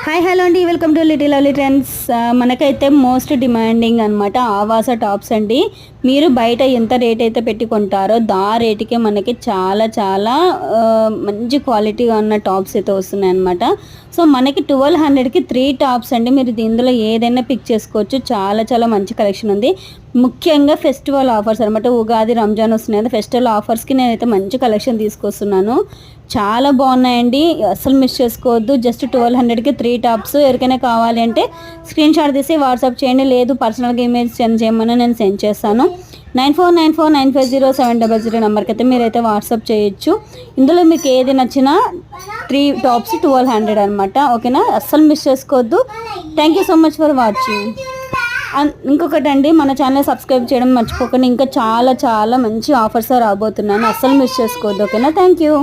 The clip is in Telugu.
హాయ్ హలో అండి, welcome to little lovely trends. మనకైతే మోస్ట్ డిమాండింగ్ అనమాట ఆవాస టాప్స్ అండి. మీరు బయట ఎంత రేట్ అయితే పెట్టి కొంటారో రేటుకే మనకి చాలా చాలా మంచి క్వాలిటీగా ఉన్న టాప్స్ అయితే వస్తున్నాయి అనమాట. సో మనకి 1200కి 3 టాప్స్ అండి. మీరు దీనిలో ఏదైనా పిక్ చేసుకోవచ్చు. చాలా చాలా మంచి కలెక్షన్ ఉంది. ముఖ్యంగా ఫెస్టివల్ ఆఫర్స్ అనమాట. ఉగాది, రంజాన్ వస్తున్నాయి కదా, ఫెస్టివల్ ఆఫర్స్కి నేనైతే మంచి కలెక్షన్ తీసుకొస్తున్నాను. చాలా బాగున్నాయండి, అసలు మిస్ చేసుకోవద్దు. జస్ట్ 1200కి 3 టాప్స్. ఎవరికైనా కావాలి అంటే స్క్రీన్ షాట్ తీసి వాట్సాప్ చేయండి, లేదు పర్సనల్గా ఇమేజ్ సెండ్ చేయమని నేను సెండ్ చేస్తాను. 9494950700 నెంబర్కి అయితే మీరైతే వాట్సాప్ చేయొచ్చు. ఇందులో మీకు ఏది నచ్చినా 3 టాప్స్ 1200 అనమాట. ఓకేనా, అస్సలు మిస్ చేసుకోవద్దు. Thank you so much for watching. ఇంకొకటి అండి, మన ఛానల్ సబ్స్క్రైబ్ చేయడం మర్చిపోకండి. ఇంకా చాలా చాలా మంచి ఆఫర్స్ రాబోతున్నాను, అస్సలు మిస్ చేసుకోవద్దు. ఓకేనా, థ్యాంక్ యూ.